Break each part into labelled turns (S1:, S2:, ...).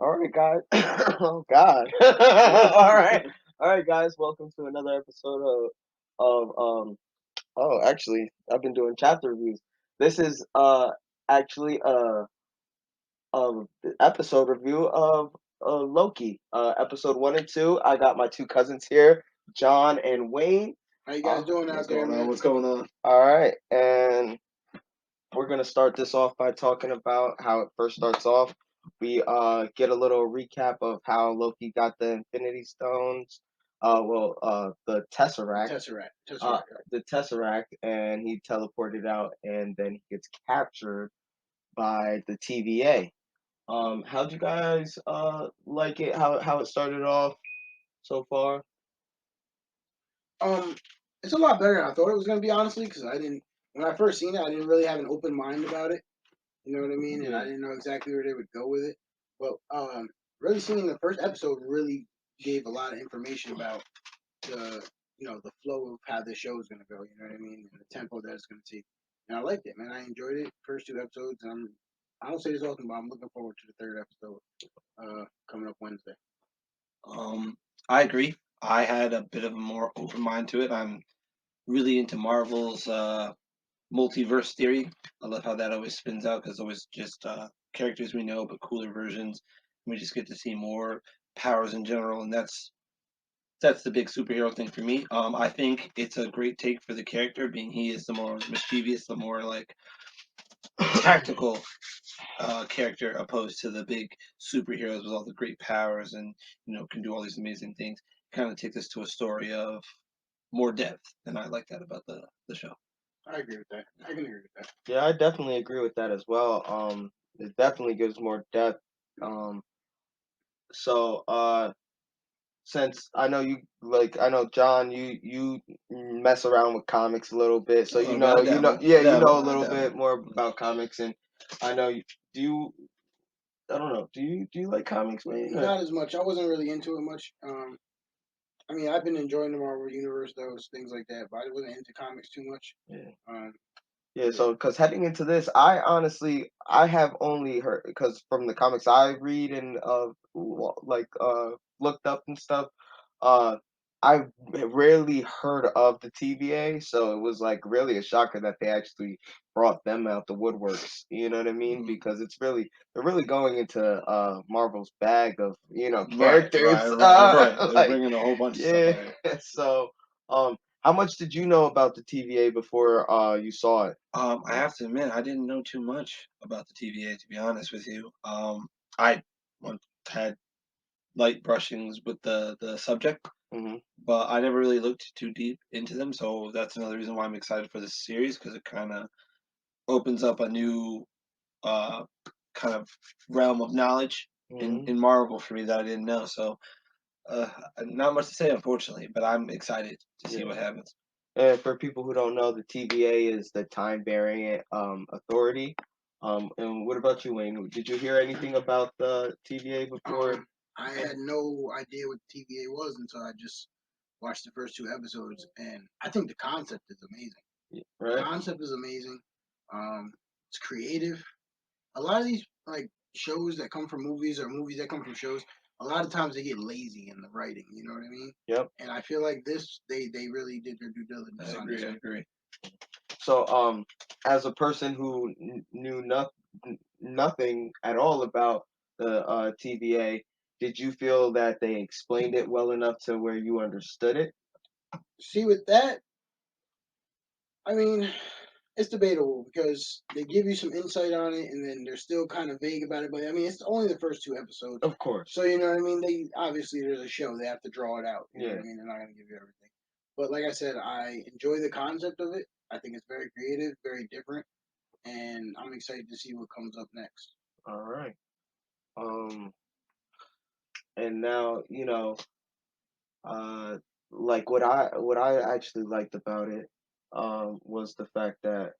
S1: All right, guys. Oh God. All right, guys. Welcome to another episode of. Oh, actually, I've been doing chapter reviews. This is actually episode review of Loki. Episode 1 and 2. I got my two cousins here, John and Wayne.
S2: How you guys doing
S3: What's
S2: out there,
S3: going on?
S2: man?
S3: What's going on?
S1: All right, and we're gonna start this off by talking about how it first starts off. We get a little recap of how Loki got the Infinity Stones. The Tesseract.
S2: Tesseract.
S1: Uh,
S2: Tesseract.
S1: the Tesseract, and he teleported out, and then he gets captured by the TVA. How'd you guys like it? How it started off so far?
S2: Um, it's a lot better than I thought it was gonna be, honestly, because I didn't. When I first seen it, I didn't really have an open mind about it. You know what I mean? And I
S1: Yeah.
S2: didn't know exactly where they would go with it. But really seeing the first episode really gave a lot of information about the the flow of how the show is gonna go. You know what I mean? And the tempo that it's gonna take. And I liked it, man. I enjoyed it. First two episodes. I don't say this often, but I'm looking forward to the third episode coming up Wednesday.
S3: Um, I agree. I had a bit of a more open mind to it. I'm really into Marvel's multiverse theory. I love how that always spins out because it's always just characters we know but cooler versions. We just get to see more powers in general, and that's the big superhero thing for me. I think it's a great take for the character, being he is the more mischievous, the more like tactical character opposed to the big superheroes with all the great powers and can do all these amazing things. Kind of take this to a story of more depth, and I like that about the show.
S2: I agree with that. I can agree with that.
S1: Yeah, I definitely agree with that as well. It definitely gives more depth. Um, so since I know you like, I know John, you mess around with comics a little bit, so
S3: A little bit, I dabble,
S1: yeah,
S3: I
S1: you know
S3: dabble,
S1: a
S3: I
S1: little bit
S3: dabble.
S1: more about comics, and I know you. Do you? I don't know. Do you like comics, man?
S2: Not as much. I wasn't really into it much. I mean, I've been enjoying the Marvel Universe, those things like that, but I wasn't into comics too much.
S1: Yeah.
S2: Um,
S1: Yeah,
S2: yeah.
S1: so because heading into this, I have only heard because from the comics I read and looked up and stuff, uh I rarely heard of the TVA, so it was like really a shocker that they actually brought them out the woodworks. You know what I mean?
S3: Mhm.
S1: Because they're really going into Marvel's bag of
S3: Right,
S1: characters.
S3: right, right, right. They're
S1: Like
S3: bringing a whole bunch of stuff
S1: yeah,
S3: out here.
S1: so how much did you know about the TVA before you saw it?
S3: I have to admit, I didn't know too much about the TVA, to be honest with you. I once had light brushings with the subject,
S1: Hmm.
S3: but I never really looked too deep into them. So that's another reason why I'm excited for this series because it kind of opens up a new uh, kind of realm of knowledge in
S1: Hmm.
S3: in Marvel for me that I didn't know. So not much to say, unfortunately, but I'm excited to see
S1: Yeah.
S3: what happens.
S1: And for people who don't know, the TVA is the Time Variant Authority. And what about you, Wayne? Did you hear anything about the TVA before?
S2: I had no idea what TVA was until I just watched the first two episodes, and I think the concept is amazing. The
S1: Right?
S2: concept is amazing. It's creative. A lot of these like shows that come from movies or movies that come from shows, a lot of times they get lazy in the writing. You know what I mean?
S1: Yep.
S2: And I feel like this, they really did their due
S3: I
S2: diligence on
S3: agree.
S2: this
S3: I
S2: one.
S3: agree.
S1: So, as a person who knew nothing at all about the TVA, did you feel that they explained it well enough to where you understood it?
S2: See, with that, I mean, it's debatable because they give you some insight on it, and then they're still kind of vague about it. But I mean, it's only the first two episodes,
S1: Of course.
S2: so you know what I mean. They obviously there's a show; they have to draw it out. You know what
S1: Yeah.
S2: I mean? They're not going to give you everything. But like I said, I enjoy the concept of it. I think it's very creative, very different, and I'm excited to see what comes up next.
S1: All right. Um, and now Uh, like what I actually liked about it, was the fact that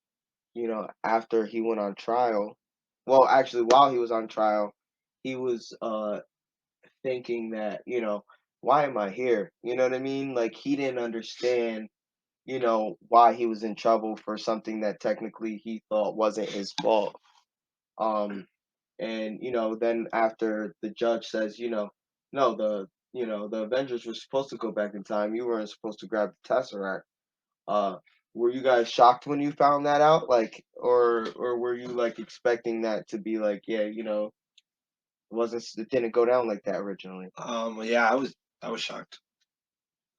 S1: after he went on trial, well, actually while he was on trial, he was thinking that why am I here? You know what I mean? Like he didn't understand why he was in trouble for something that technically he thought wasn't his fault. Um, and then after the judge says, no, the Avengers were supposed to go back in time. You weren't supposed to grab the Tesseract. Uh, were you guys shocked when you found that out? Like, or were you like expecting that to be like, yeah, it didn't go down like that originally?
S3: Yeah, I was shocked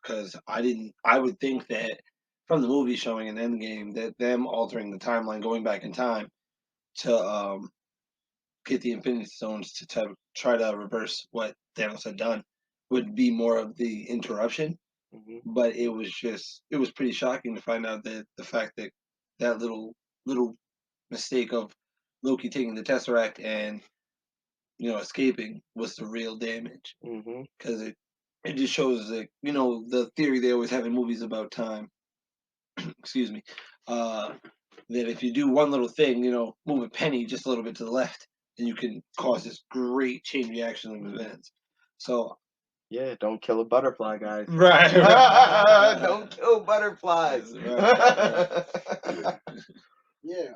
S3: because I didn't. I would think that from the movie showing an Endgame that them altering the timeline, going back in time to get the Infinity Stones to try to reverse what Thanos had done would be more of the interruption.
S1: Hmm.
S3: But it was pretty shocking to find out that the fact that that little mistake of Loki taking the Tesseract and escaping was the real damage
S1: Hmm.
S3: because it just shows that the theory they always have in movies about time. Excuse me. Uh, that if you do one little thing, move a penny just a little bit to the left, and you can cause this great chain reaction of events. So
S1: Yeah, don't kill a butterfly, guys.
S3: right,
S1: Don't kill butterflies.
S3: right.
S2: Yeah.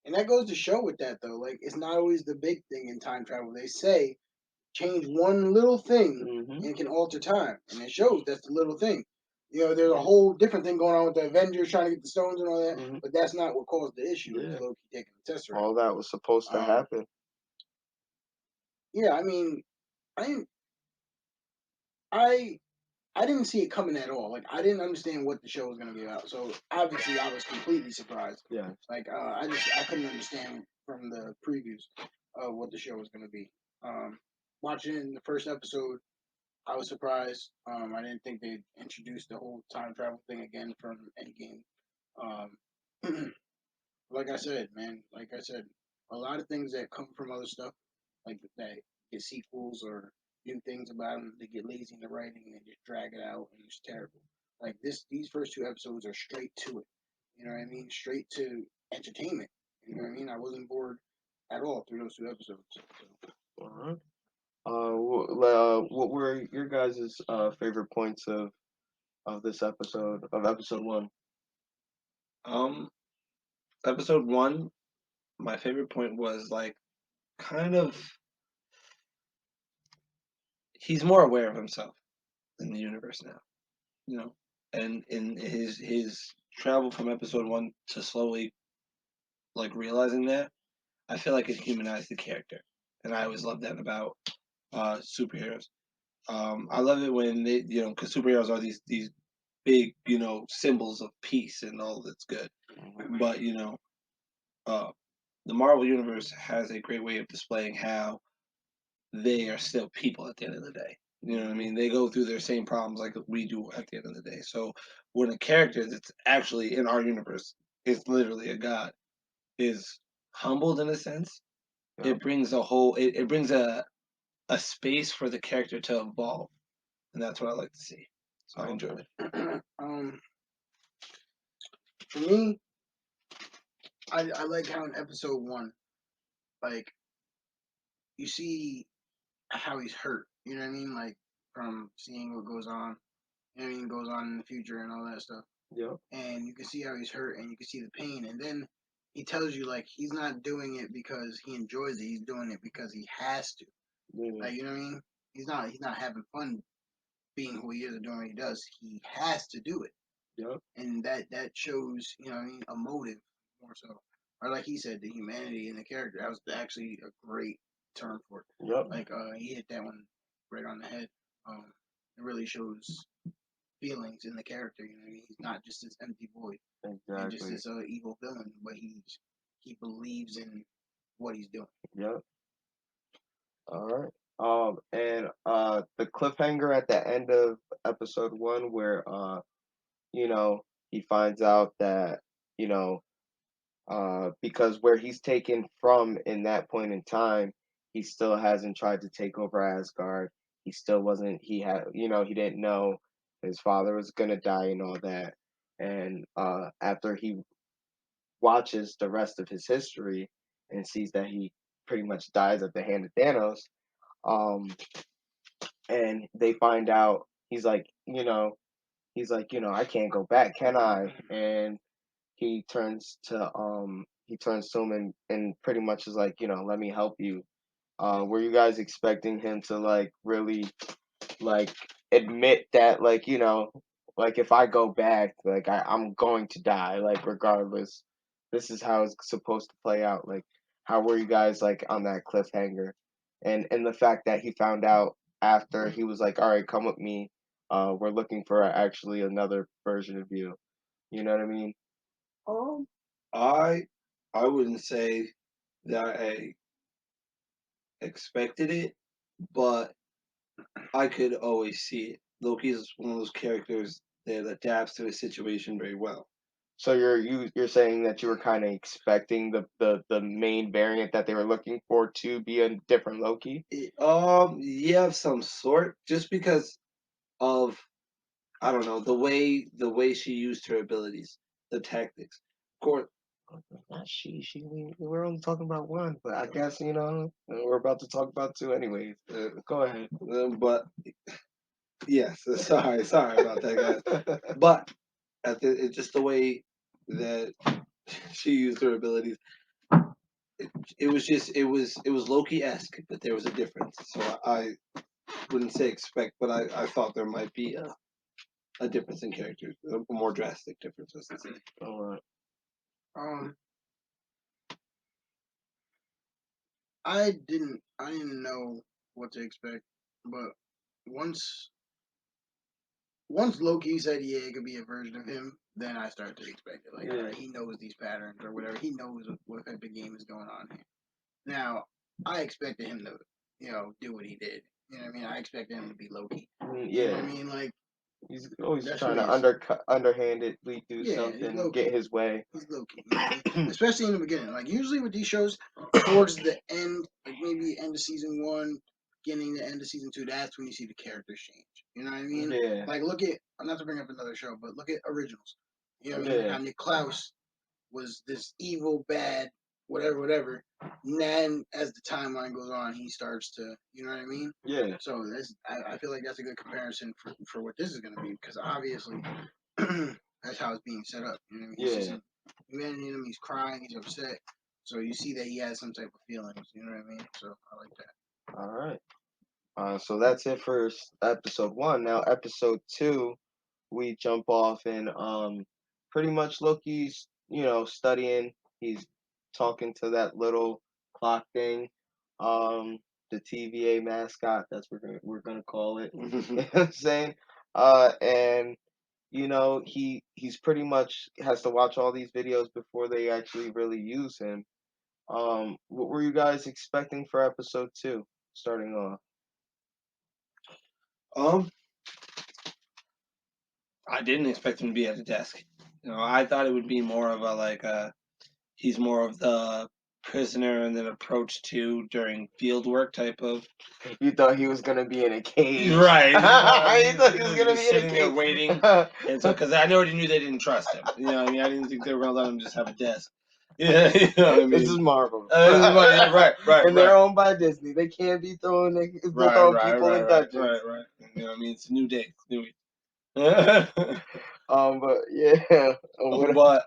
S2: And that goes to show with that though, like it's not always the big thing in time travel. They say change one little thing
S1: Hmm.
S2: and it can alter time, and it shows that's the little thing. There's a whole different thing going on with the Avengers trying to get the stones and all that,
S1: Hmm.
S2: but that's not what caused the issue. It was
S1: Yeah,
S2: Loki taking the Tesseract.
S1: all that was supposed to
S2: Um,
S1: happen.
S2: yeah, I mean, I didn't, I, I didn't see it coming at all. Like I didn't understand what the show was gonna be about. So obviously, I was completely surprised.
S1: Yeah.
S2: Like I couldn't understand from the previews what the show was gonna be. Um, Watching the first episode, I was surprised. I didn't think they'd introduce the whole time travel thing again from Endgame. Um, like I said, man, like I said, a lot of things that come from other stuff, like that get sequels or new things about them, they get lazy in the writing and they just drag it out and it's terrible. Like these first two episodes are straight to it. You know what I mean? Straight to entertainment. You know what I mean? I wasn't bored at all through those two episodes. So.
S1: All right. What were your guys' favorite points of this episode of episode one?
S3: Um, episode one, my favorite point was like kind of he's more aware of himself in the universe now, you know, and in his travel from episode one to slowly like realizing that, I feel like it humanized the character, and I always love that about superheroes. I love it when they, because superheroes are these big, symbols of peace and all that's good.
S1: Mhm.
S3: But uh, the Marvel universe has a great way of displaying how they are still people at the end of the day. You know what I mean? They go through their same problems like we do at the end of the day. So when a character that's actually in our universe is literally a god is humbled in a sense,
S1: Yeah.
S3: it brings a whole it brings a space for the character to evolve, and that's what I like to see. So I enjoyed
S1: Okay.
S3: it.
S2: um, for me, I like how in episode one, like you see how he's hurt. You know what I mean? Like from seeing what goes on. You know what I mean? Goes on in the future and all that stuff.
S1: Yeah.
S2: And you can see how he's hurt and you can see the pain. And then he tells you like he's not doing it because he enjoys it. He's doing it because he has to.
S1: Yeah.
S2: Like you know what I mean? He's not having fun being who he is or doing what he does. He has to do it.
S1: Yeah.
S2: And that shows, you know what I mean, a motive more so. Or like he said, the humanity in the character. That was actually a great term for it.
S1: Yep.
S2: Like he hit that one right on the head. It really shows feelings in the character. You know, what I mean? He's not just this empty void and just
S1: Exactly.
S2: this evil villain, but he believes in what he's doing.
S1: Yep. All right. And the cliffhanger at the end of episode one, where you know, he finds out that you know because where he's taken from in that point in time, he still hasn't tried to take over Asgard. He still wasn't. He had, he didn't know his father was gonna die and all that. And after he watches the rest of his history and sees that he pretty much dies at the hand of Thanos, um, and they find out he's like, I can't go back, can I? And he turns to he turns to him and pretty much is like, let me help you. Were you guys expecting him to like really like admit that like like if I go back like I'm going to die like regardless, this is how it's supposed to play out, like how were you guys like on that cliffhanger, and the fact that he found out after he was like, all right, come with me, we're looking for actually another version of you, you know what I mean?
S3: Um, I I wouldn't say that I expected it, but I could always see it. Loki is one of those characters that adapts to his situation very well.
S1: So you're saying that you were kind of expecting the main variant that they were looking for to be a different Loki.
S3: Yeah, of some sort, just because of I don't know the way she used her abilities, the tactics. Of course,
S1: Not she. We're only talking about one, but I guess we're about to talk about two anyways. Go ahead.
S3: but yes, sorry about that, guys. But it's just the way that she used her abilities. It was just it was Loki esque, but there was a difference. So I wouldn't say expect, but I thought there might be a difference in characters, a more drastic difference, let's say.
S1: All right.
S2: Um, I didn't know what to expect, but once once Loki said, yeah, it could be a version of him, then I started to expect it. Like, all right, he knows these patterns or whatever. He knows what type of game is going on here. Now, I expected him to, do what he did. You know what I mean? I expected him to be Loki. You know what I
S1: Yeah,
S2: mean? Like,
S1: he's always
S2: that's
S1: trying
S2: what he
S1: to
S2: is.
S1: underhandedly do
S2: Yeah, he's
S1: something,
S2: Loki.
S1: get his way.
S2: He's Loki. You know what I mean? Especially in the beginning. Like, usually with these shows, towards the end, like maybe end of season one, beginning the end of season two, that's when you see the characters change. You know what I mean?
S1: Yeah,
S2: Like, look at, I'm not to bring up another show, but look at Originals. You know what I mean?
S1: yeah,
S2: How Nick Klaus was this evil, bad, whatever, whatever. And then as the timeline goes on, he starts to, you know what I mean?
S1: yeah,
S2: So I feel like that's a good comparison for what this is going to be, because obviously that's how it's being set up. You know what I mean? You see
S1: yeah.
S2: some humanity in him, he's crying, he's upset. So you see that he has some type of feelings, you know what I mean? So I like that.
S1: All right. So that's it for episode one. Now episode two, we jump off and pretty much Loki's studying. He's talking to that little clock thing, the TVA mascot. That's what we're gonna call it. You know what I'm saying? And he's pretty much has to watch all these videos before they actually really use him. What were you guys expecting for episode two? Starting off.
S3: um, I didn't expect him to be at the desk. I thought it would be more of a like he's more of the prisoner and then approach to during field work type of.
S1: You thought he was gonna be in a cage.
S3: Right.
S1: You thought he was gonna
S3: Just
S1: be in a
S3: sitting there
S1: cage.
S3: waiting. And so, because I already knew they didn't trust him. You know what I mean? I didn't think they were going to let him just have a desk. Yeah, you know what I
S1: This
S3: mean?
S1: is Marvel.
S3: Yeah, right,
S1: And they're owned by Disney. They can't be throwing people in dungeons.
S3: right. You know what I mean? It's a new day. It's new week.
S1: But yeah. What?
S3: But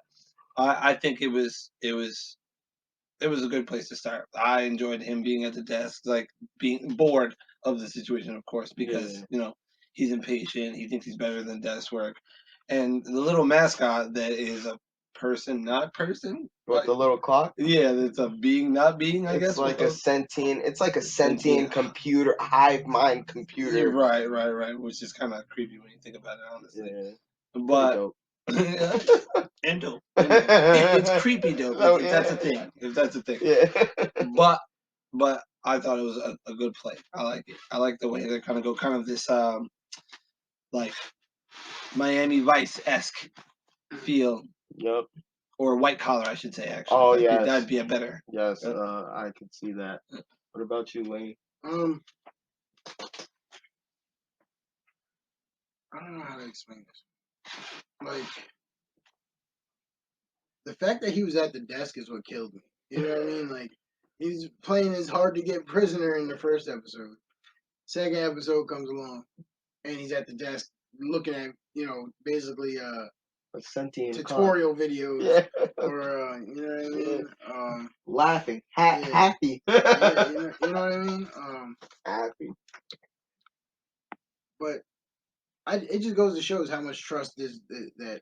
S3: I think it was a good place to start. I enjoyed him being at the desk, like being bored of the situation, of course, because
S1: Yeah.
S3: he's impatient. He thinks he's better than desk work, and the little mascot that is a person, not person.
S1: What, the little clock?
S3: Yeah, it's a being, not being. I guess.
S1: It's like a
S3: Sentient.
S1: sentient computer, hive mind
S3: Yeah,
S1: computer.
S3: right. Which is kind of creepy when you think about it, honestly.
S1: Yeah. Pretty
S3: But
S1: dope.
S3: and dope. It's creepy dope.
S1: So,
S3: If that's a thing. If that's a thing.
S1: Yeah.
S3: But I thought it was a good play. I like it. I like the way they kind of go, kind of this like Miami Vice esque feel,
S1: Yep.
S3: or white collar, I should say. Actually,
S1: Oh yes.
S3: that'd be a better.
S1: Yes. I could see that. What about you, Lane?
S2: I don't know how to explain this. Like, the fact that he was at the desk is what killed me. You know what I mean? Like, he's playing his hard to get prisoner in the first episode. Second episode comes along, and he's at the desk looking at, basically
S1: a sentient car.
S2: tutorial videos,
S1: Yeah,
S2: or you know what I
S1: yeah.
S2: mean.
S1: Laughing,
S2: Yeah,
S1: happy,
S2: yeah, you know what I mean.
S1: happy.
S2: But it just goes to shows how much trust that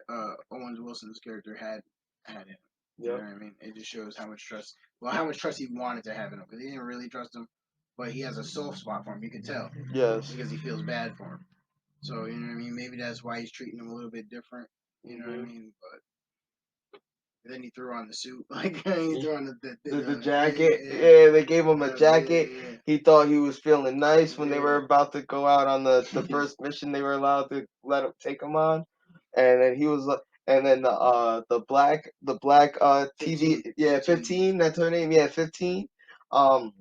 S2: Owens Wilson's character had in him. You know
S1: Yep.
S2: what I mean? It just shows how much trust. Well, how much trust he wanted to have in him, because he didn't really trust him, but he has a soft spot for him. You can tell
S1: Yes.
S2: because he feels bad for him. So you know what I mean? Maybe that's why he's treating him a little bit different. You know what I
S1: Hmm.
S2: mean? But then he threw on the suit, like he threw on
S1: The
S2: yeah,
S1: jacket.
S2: yeah,
S1: Yeah, they gave him a
S2: yeah,
S1: jacket. He thought he was feeling nice when they were
S2: yeah,
S1: about to go out on the
S2: yeah.
S1: first mission they were allowed to let him take him on, and then he was like, and then the black TV,
S2: 15,
S1: yeah,
S2: 15.
S1: 15, that's her name, yeah, 15. Um,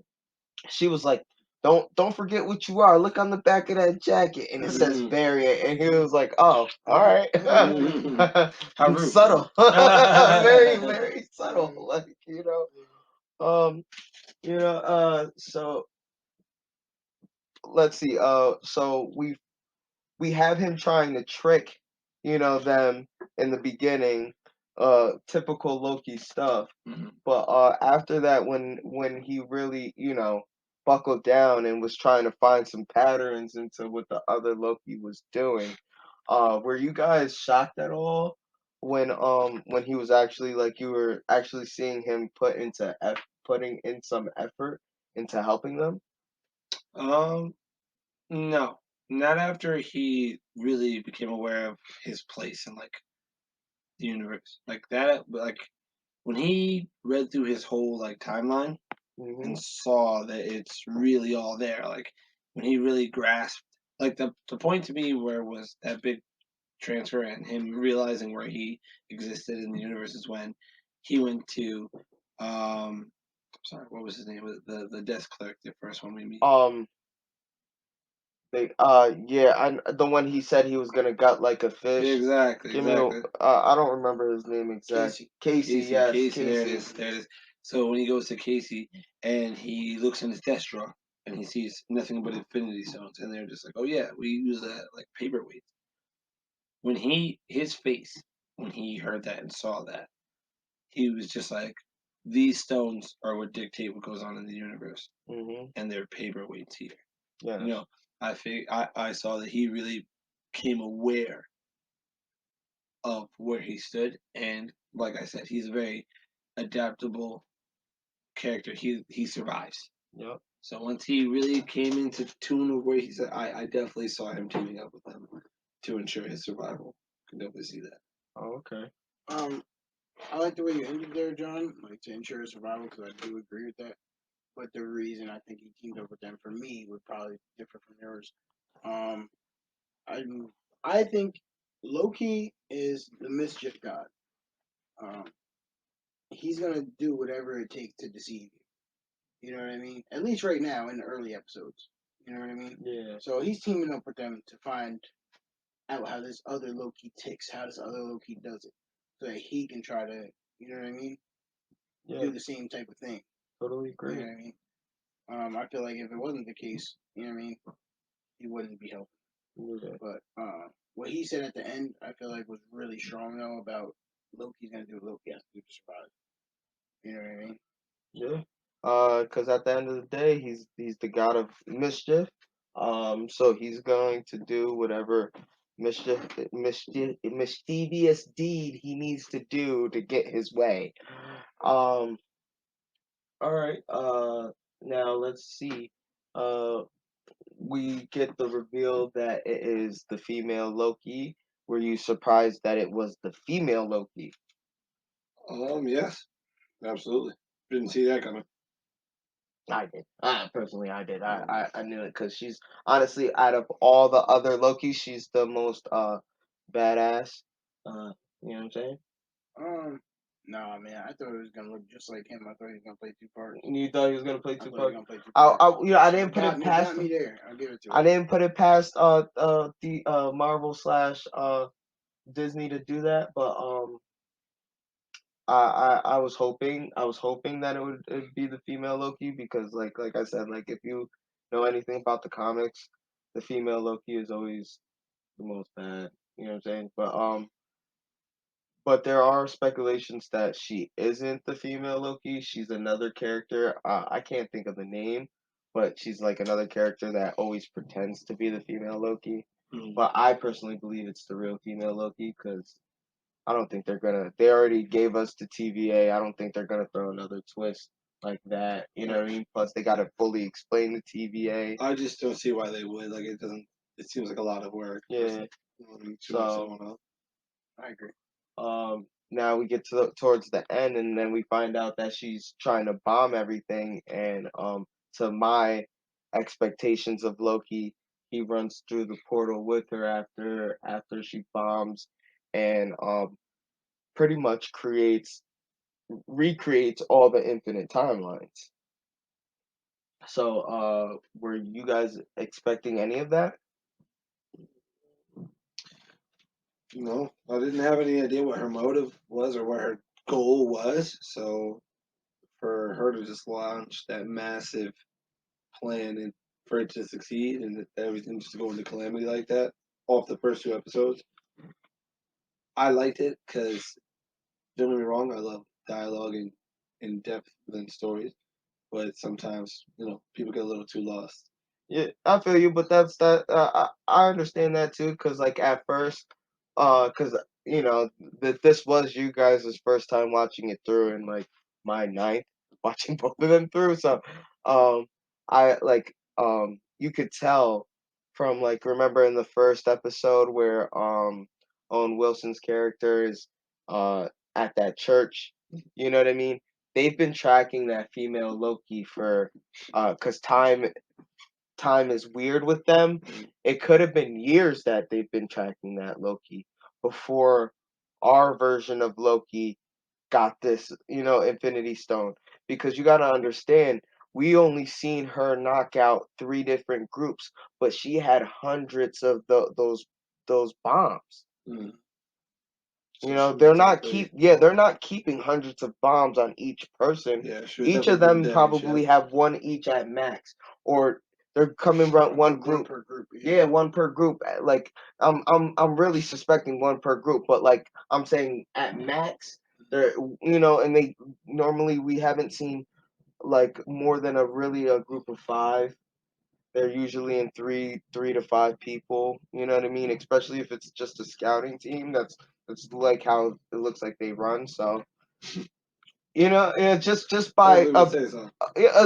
S1: she was like, don't forget what you are. Look on the back of that jacket, and it says
S3: Mhm.
S1: variant. And he was like, oh, all right.
S3: Mhm. How rude.
S1: Subtle, very very subtle, like um so let's see. So we have him trying to trick, them in the beginning, typical Loki stuff.
S3: Mhm.
S1: But after that, when he really, buckled down and was trying to find some patterns into what the other Loki was doing, were you guys shocked at all when he was actually, like, you were actually seeing him putting in some effort into helping them?
S3: Um, no, not after he really became aware of his place in like the universe, like that. Like when he read through his whole like timeline and
S1: Hmm.
S3: saw that it's really all there, like when he really grasped, like the point to me where was that big transfer and him realizing where he existed in the universe is when he went to, sorry, what was his name? The desk clerk, the first one we meet.
S1: Um, yeah, the one he said he was gonna gut like a fish.
S3: Exactly,
S1: Give me a,
S3: exactly.
S1: I don't remember his name exact.
S2: Casey.
S1: Casey,
S3: Casey,
S1: yes,
S3: Casey, there it
S1: Casey.
S3: is, there it is. So when he goes to Casey and he looks in his desk drawer and he sees nothing but infinity stones, and they're just like, oh yeah, we use that like paperweight. When his face when he heard that and saw that, he was just like, these stones are what dictate what goes on in the universe,
S1: Hmm.
S3: and they're paperweights here. You
S1: Yes.
S3: know, I saw that he really came aware of where he stood, and like I said, he's a very adaptable character. He survives.
S1: Yep.
S3: So once he really came into tune of where he's at, I definitely saw him teaming up with them to ensure his survival. Can definitely see that.
S1: Oh, okay.
S2: Um, I like the way you ended there, John. Like to ensure survival, because I do agree with that. But the reason I think he teamed up with them for me would probably differ from yours. Um, I I think Loki is the mischief god. Um, he's gonna do whatever it takes to deceive you. You know what I mean? At least right now in the early episodes. You know what I mean?
S1: Yeah.
S2: So he's teaming up with them to find out how this other Loki ticks, how this other Loki does it, so that he can try to, you know what I mean,
S1: Yeah.
S2: do the same type of thing.
S1: Totally
S2: You know
S1: agree.
S2: what I mean? I feel like if it wasn't the case, you know what I mean, he wouldn't be helping.
S1: Yeah.
S2: But what he said at the end, I feel like was really strong though about Loki's gonna do what Loki has to do to survive. You know what I mean?
S1: Yeah. Because at the end of the day, he's the god of mischief. So he's going to do whatever mischievous deed he needs to do to get his way. Um. All right. Now let's see. Uh, we get the reveal that it is the female Loki. Were you surprised that it was the female Loki?
S3: Yes, absolutely. Didn't see that coming.
S1: I did. Personally, I did. I knew it because she's honestly, out of all the other Lokis, she's the most badass. You know what I'm saying?
S2: Um, nah, man, I thought it was gonna look just like him. I thought he was gonna play two parts.
S1: You thought he was gonna play
S2: I
S1: two
S2: thought he was
S1: parts?
S2: gonna play two parts.
S1: I
S2: It
S1: didn't put it past
S2: got me
S1: him.
S2: there. I'll give it to
S1: I
S2: him.
S1: didn't put it past the Marvel slash Disney to do that, but I was hoping that it'd be the female Loki because like I said, like, if you know anything about the comics, the female Loki is always the most bad. You know what I'm saying? But but there are speculations that she isn't the female Loki. She's another character. I can't think of the name, but she's like another character that always pretends to be the female Loki.
S3: Mm.
S1: But I personally believe it's the real female Loki because I don't think they're gonna. They already gave us the TVA. I don't think they're gonna throw another twist like that. You know what I mean? Plus, they gotta fully explain the TVA.
S3: I just don't see why they would. Like it doesn't. It seems like a lot of work.
S1: Yeah. So
S2: I agree.
S1: now we get towards the end, and then we find out that she's trying to bomb everything. And to my expectations of Loki, he runs through the portal with her after she bombs, and pretty much recreates all the infinite timelines. So, were you guys expecting any of that?
S3: No, I didn't have any idea what her motive was or what her goal was. So for her to just launch that massive plan and for it to succeed and everything just go into calamity like that off the first two episodes, I liked it because don't get me wrong, I love dialogue and in depth than stories, but sometimes people get a little too lost.
S1: Yeah, I feel you, but that's that. I understand that too, cause like at first, cause that this was you guys' first time watching it through, and like my ninth watching both of them through. So, um, I like you could tell from like remember in the first episode where Owen Wilson's character is at that church. You know what I mean? They've been tracking that female Loki for cause time is weird with them. It could have been years that they've been tracking that Loki before our version of Loki got this, Infinity Stone. Because you got to understand, we only seen her knock out three different groups, but she had hundreds of those bombs.
S3: Mm.
S1: They're not keeping hundreds of bombs on each person.
S3: Yeah, she was
S1: Each of
S3: definitely
S1: them probably have one each at max, or they're coming around one group.
S2: Per group.
S1: Yeah, one per group. Like I'm really suspecting one per group, but like I'm saying at max, they're and they normally we haven't seen like more than a group of five. They're usually in three to five people. You know what I mean? Especially if it's just a scouting team. That's like how it looks like they run. So yeah, just by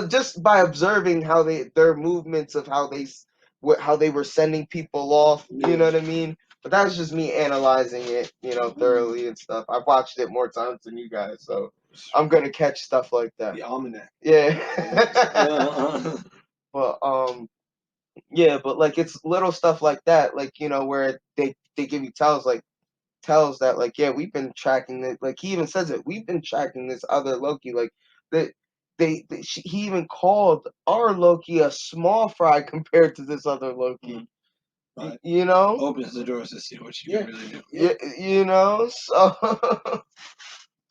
S1: just by observing how their movements of how they were sending people off. You know what I mean? But that's just me analyzing it, thoroughly and stuff. I've watched it more times than you guys, so I'm gonna catch stuff like that.
S3: The almanac.
S1: Yeah. But yeah, but like it's little stuff like that, like where they give you tells that like yeah we've been tracking it, like he even says it, we've been tracking this other Loki, like that he even called our Loki a small fry compared to this other Loki.
S3: Right.
S1: Opens
S3: the doors to see what you can really do.
S1: So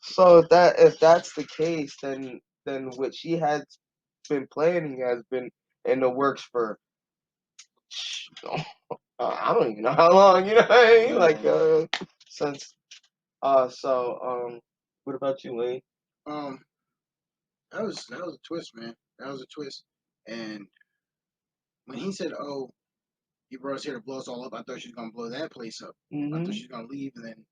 S1: so if that's the case, then what she has been planning has been in the works for I don't even know how long, what I mean? Like since what about you, Lee?
S2: Um, that was a twist, man. That was a twist. And when he said, "Oh, you brought us here to blow us all up," I thought she was gonna blow that place up. I thought she was gonna leave and then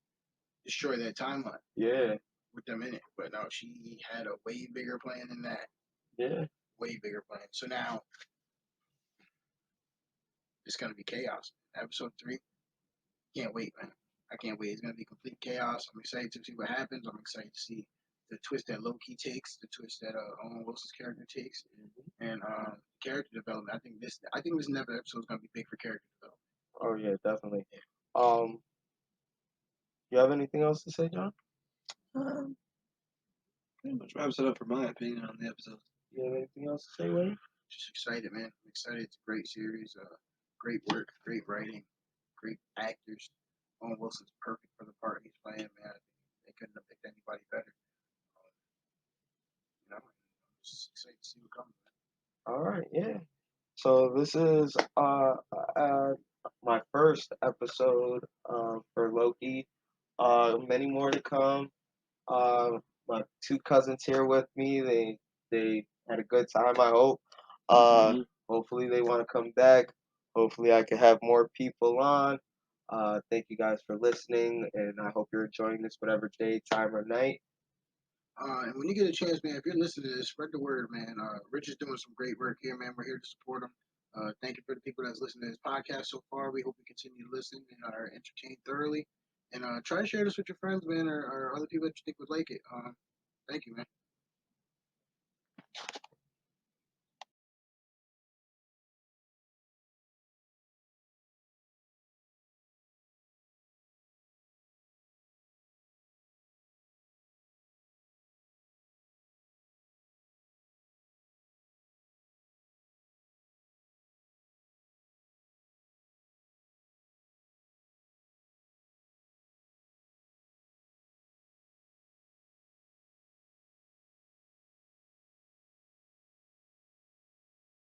S2: destroy that timeline.
S1: Yeah.
S2: With them in it, but no, she had a way bigger plan than that.
S1: Yeah.
S2: Way bigger plan. So now it's gonna be chaos. Episode 3. Can't wait, man. I can't wait. It's gonna be complete chaos. I'm excited to see what happens. I'm excited to see the twist that Loki takes, the twist that Owen Wilson's character takes, and character development. I think this next episode is gonna be big for character development.
S1: Oh yeah, definitely. You have anything else to say, John?
S3: Pretty much wraps it up for my opinion on the episode.
S1: You have anything else to say, Wayne?
S2: Just excited, man. I'm excited. It's a great series. Great work, great writing, great actors. Owen Wilson's perfect for the part he's playing, man. They couldn't have picked anybody better. I'm just excited to see what comes.
S1: All right, yeah. So this is my first episode for Loki. Many more to come. Uh, my two cousins here with me. They had a good time. I hope.
S3: Hmm.
S1: Hopefully they want to come back. Hopefully I can have more people on. Thank you guys for listening, and I hope you're enjoying this whatever day, time, or night.
S2: And when you get a chance, man, if you're listening to this, spread the word, man. Rich is doing some great work here, man. We're here to support him. Thank you for the people that's listened to this podcast so far. We hope you continue to listen and are entertained thoroughly. And try to share this with your friends, man, or other people that you think would like it. Thank you, man.